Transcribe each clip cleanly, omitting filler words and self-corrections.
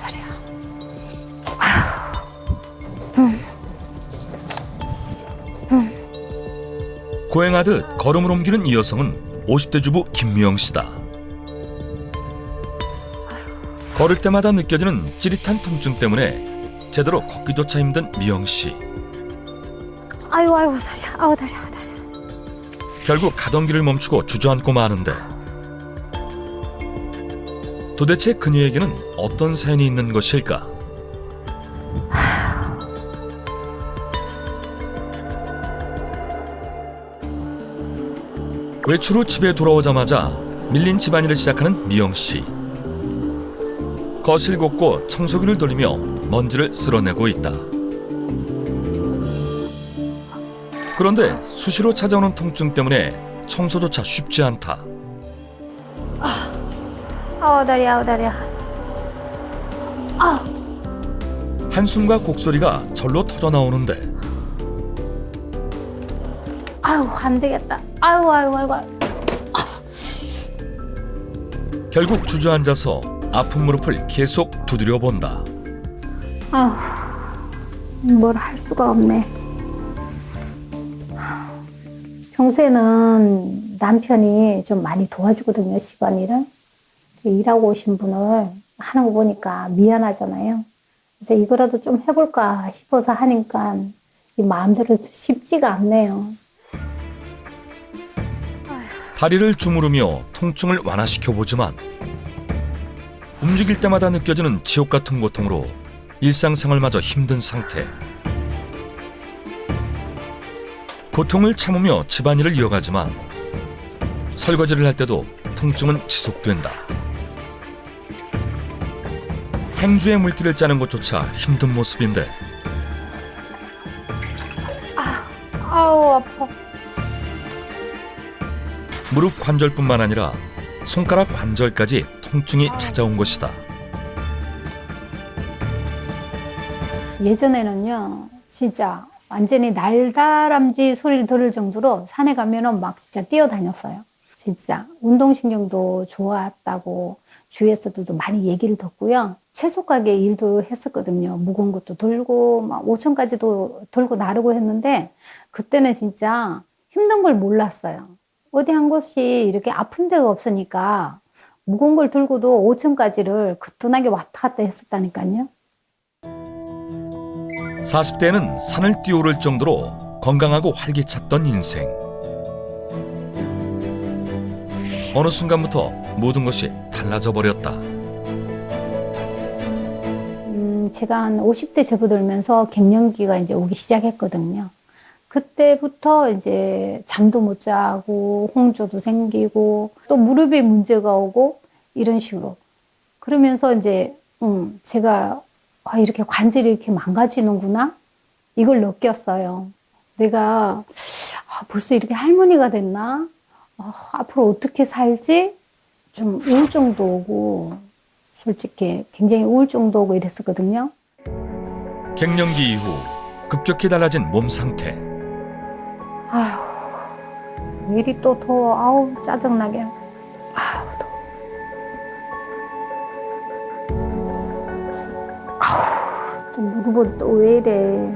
다리야. 고행하듯 걸음을 옮기는 이 여성은 50대 주부 김미영 씨다. 걸을 때마다 느껴지는 찌릿한 통증 때문에 제대로 걷기조차 힘든 미영 씨. 아이고 다리야. 아우 다리야. 결국 가던 길을 멈추고 주저앉고 마는데 도대체 그녀에게는 어떤 사연이 있는 것일까? 외출 후 집에 돌아오자마자 밀린 집안일을 시작하는 미영 씨. 거실 곳곳 청소기를 돌리며 먼지를 쓸어내고 있다. 그런데 수시로 찾아오는 통증 때문에 청소조차 쉽지 않다. 아우 다리야. 한숨과 곡소리가 절로 터져나오는데 아유 안 되겠다. 아이고. 결국 주저앉아서 아픈 무릎을 계속 두드려 본다. 뭘 할 수가 없네. 평소에는 남편이 좀 많이 도와주거든요, 집안일을. 일하고 오신 분을 하는 거 보니까 미안하잖아요. 그래서 이거라도 좀 해볼까 싶어서 하니까 이 마음대로 쉽지가 않네요. 다리를 주무르며 통증을 완화시켜보지만 움직일 때마다 느껴지는 지옥 같은 고통으로 일상생활마저 힘든 상태. 고통을 참으며 집안일을 이어가지만 설거지를 할 때도 통증은 지속된다. 행주의 물기를 짜는 것조차 힘든 모습인데 아우 아파. 무릎 관절뿐만 아니라 손가락 관절까지 통증이 찾아온 것이다. 예전에는요, 진짜 완전히 날다람쥐 소리를 들을 정도로 산에 가면은 막 진짜 뛰어다녔어요. 진짜 운동신경도 좋았다고 주위에서도 많이 얘기를 듣고요. 채소 가게 일도 했었거든요. 무거운 것도 들고 막 5천까지도 들고 나르고 했는데 그때는 진짜 힘든 걸 몰랐어요. 어디 한 곳이 이렇게 아픈 데가 없으니까 무거운 걸 들고도 5층까지를 거뜬하게 왔다 갔다 했었다니까요. 40대에는 산을 뛰어오를 정도로 건강하고 활기찼던 인생. 어느 순간부터 모든 것이 달라져 버렸다. 제가 한 50대 접어들면서 갱년기가 이제 오기 시작했거든요. 그때부터 이제 잠도 못 자고 홍조도 생기고 또 무릎에 문제가 오고 이런 식으로. 그러면서 이제 제가 이렇게 관절이 이렇게 망가지는구나 이걸 느꼈어요. 내가 벌써 이렇게 할머니가 됐나? 앞으로 어떻게 살지? 좀 우울증도 오고 솔직히 굉장히 우울증도 오고 이랬었거든요. 갱년기 이후 급격히 달라진 몸 상태. 일이 또 더워. 짜증나게. 또 무릎은 또 왜 이래.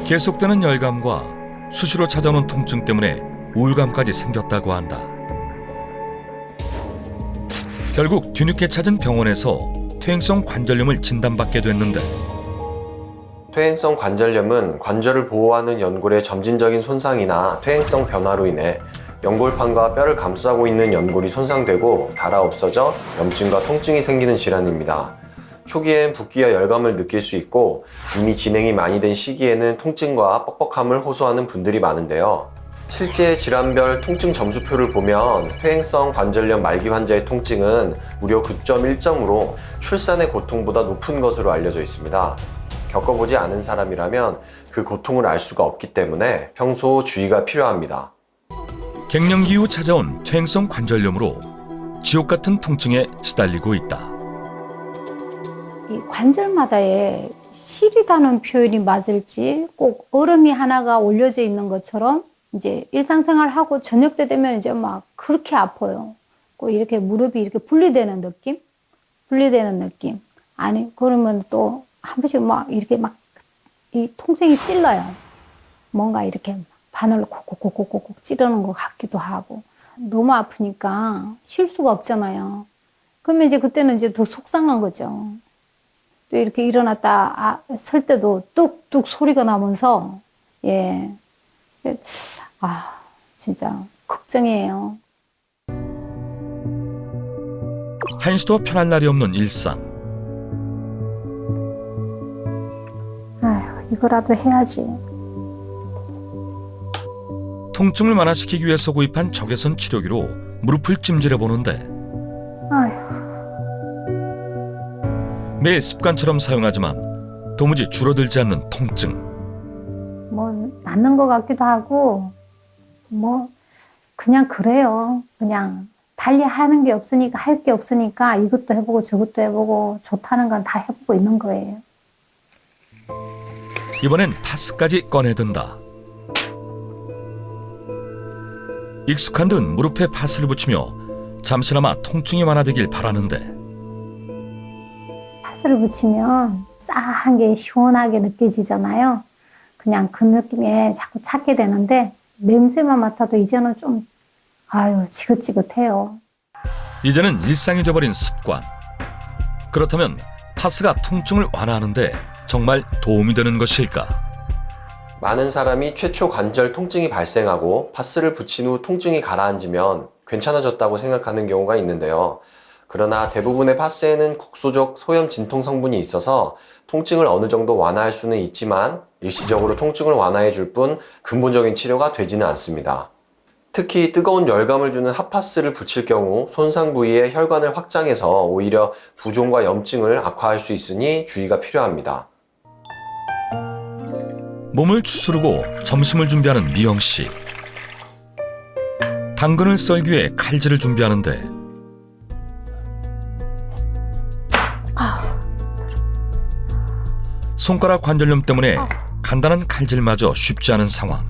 계속되는 열감과 수시로 찾아오는 통증 때문에 우울감까지 생겼다고 한다. 결국 뒤늦게 찾은 병원에서 퇴행성 관절염을 진단받게 됐는데 퇴행성 관절염은 관절을 보호하는 연골의 점진적인 손상이나 퇴행성 변화로 인해 연골판과 뼈를 감싸고 있는 연골이 손상되고 닳아 없어져 염증과 통증이 생기는 질환입니다. 초기엔 붓기와 열감을 느낄 수 있고 이미 진행이 많이 된 시기에는 통증과 뻑뻑함을 호소하는 분들이 많은데요. 실제 질환별 통증 점수표를 보면 퇴행성 관절염 말기 환자의 통증은 무려 9.1점으로 출산의 고통보다 높은 것으로 알려져 있습니다. 겪어보지 않은 사람이라면 그 고통을 알 수가 없기 때문에 평소 주의가 필요합니다. 갱년기 이후 찾아온 퇴행성 관절염으로 지옥 같은 통증에 시달리고 있다. 이 관절마다의 시리다는 표현이 맞을지 꼭 얼음이 하나가 올려져 있는 것처럼 이제 일상생활하고 저녁 때 되면 이제 막 그렇게 아파요. 꼭 이렇게 무릎이 이렇게 분리되는 느낌? 분리되는 느낌. 아니, 그러면 또 한 번씩 막 이렇게 막 이 통증이 찔러요. 뭔가 이렇게 바늘로 콕콕콕콕콕 찌르는 것 같기도 하고. 너무 아프니까 쉴 수가 없잖아요. 그러면 이제 그때는 이제 더 속상한 거죠. 또 이렇게 일어났다 설 때도 뚝뚝 소리가 나면서, 예. 진짜 걱정이에요. 한시도 편할 날이 없는 일상. 아휴, 이거라도 해야지. 통증을 완화시키기 위해서 구입한 적외선 치료기로 무릎을 찜질해 보는데 아휴, 매일 습관처럼 사용하지만 도무지 줄어들지 않는 통증. 뭐, 낫는 것 같기도 하고, 뭐, 그냥 그래요. 그냥 달리 하는 게 없으니까, 할 게 없으니까 이것도 해보고 저것도 해보고 좋다는 건 다 해보고 있는 거예요. 이번엔 파스까지 꺼내든다. 익숙한 듯 무릎에 파스를 붙이며 잠시나마 통증이 완화되길 바라는데 파스를 붙이면 싸한 게 시원하게 느껴지잖아요. 그냥 그 느낌에 자꾸 찾게 되는데 냄새만 맡아도 이제는 좀 지긋지긋해요. 이제는 일상이 돼버린 습관. 그렇다면 파스가 통증을 완화하는데 정말 도움이 되는 것일까? 많은 사람이 최초 관절 통증이 발생하고 파스를 붙인 후 통증이 가라앉으면 괜찮아졌다고 생각하는 경우가 있는데요. 그러나 대부분의 파스에는 국소적 소염 진통 성분이 있어서 통증을 어느 정도 완화할 수는 있지만 일시적으로 통증을 완화해 줄 뿐 근본적인 치료가 되지는 않습니다. 특히 뜨거운 열감을 주는 핫파스를 붙일 경우 손상 부위의 혈관을 확장해서 오히려 부종과 염증을 악화할 수 있으니 주의가 필요합니다. 몸을 추스르고 점심을 준비하는 미영 씨. 당근을 썰기 위해 칼질을 준비하는데 손가락 관절염 때문에 간단한 칼질마저 쉽지 않은 상황.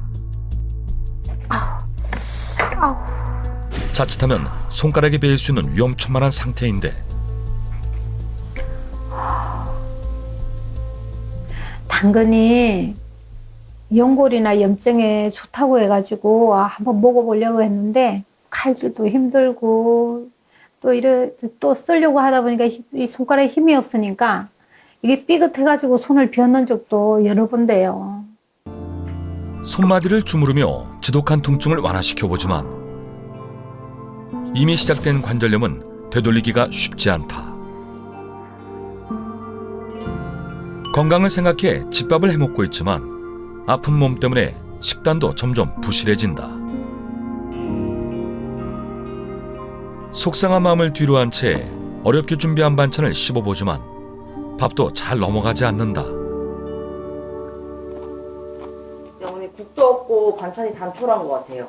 자칫하면 손가락에 베일 수 있는 위험천만한 상태인데 당근이 연골이나 염증에 좋다고 해가지고 한번 먹어보려고 했는데 칼질도 힘들고 또 쓰려고 하다 보니까 이 손가락에 힘이 없으니까 이게 삐끗해가지고 손을 비었는 적도 여러 번 돼요. 손마디를 주무르며 지독한 통증을 완화시켜보지만 이미 시작된 관절염은 되돌리기가 쉽지 않다. 건강을 생각해 집밥을 해먹고 있지만 아픈 몸 때문에 식단도 점점 부실해진다. 속상한 마음을 뒤로한 채 어렵게 준비한 반찬을 씹어보지만 밥도 잘 넘어가지 않는다. 어머니 국도 없고 반찬이 단촐한 것 같아요.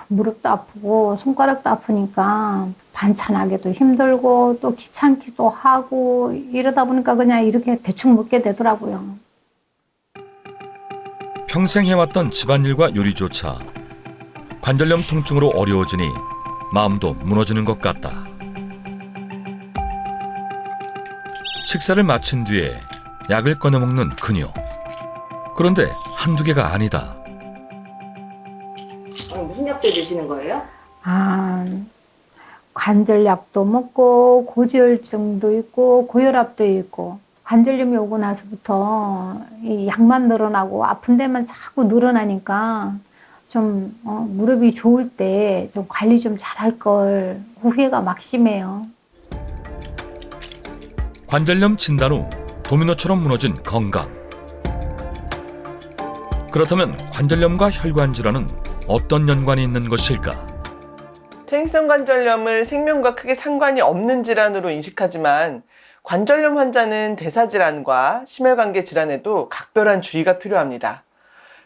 무릎도 아프고 손가락도 아프니까 반찬하기도 힘들고 또 귀찮기도 하고 이러다 보니까 그냥 이렇게 대충 먹게 되더라고요. 평생 해왔던 집안일과 요리조차 관절염 통증으로 어려워지니 마음도 무너지는 것 같다. 식사를 마친 뒤에 약을 꺼내 먹는 그녀. 그런데 한두 개가 아니다. 무슨 약들 드시는 거예요? 관절약도 먹고 고지혈증도 있고 고혈압도 있고 관절염이 오고 나서부터 이 약만 늘어나고 아픈 데만 자꾸 늘어나니까 좀 무릎이 좋을 때 좀 관리 좀 잘할 걸 후회가 막심해요. 관절염 진단 후 도미노처럼 무너진 건강. 그렇다면 관절염과 혈관 질환은 어떤 연관이 있는 것일까? 퇴행성 관절염을 생명과 크게 상관이 없는 질환으로 인식하지만 관절염 환자는 대사질환과 심혈관계 질환에도 각별한 주의가 필요합니다.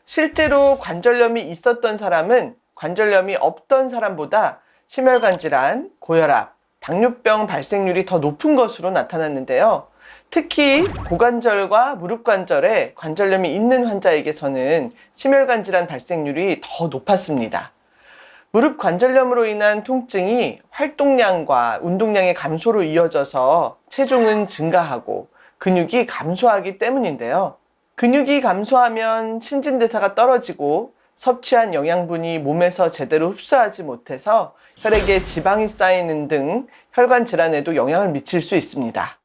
실제로 관절염이 있었던 사람은 관절염이 없던 사람보다 심혈관 질환, 고혈압, 당뇨병 발생률이 더 높은 것으로 나타났는데요. 특히 고관절과 무릎관절에 관절염이 있는 환자에게서는 심혈관 질환 발생률이 더 높았습니다. 무릎 관절염으로 인한 통증이 활동량과 운동량의 감소로 이어져서 체중은 증가하고 근육이 감소하기 때문인데요. 근육이 감소하면 신진대사가 떨어지고 섭취한 영양분이 몸에서 제대로 흡수하지 못해서 혈액에 지방이 쌓이는 등 혈관 질환에도 영향을 미칠 수 있습니다.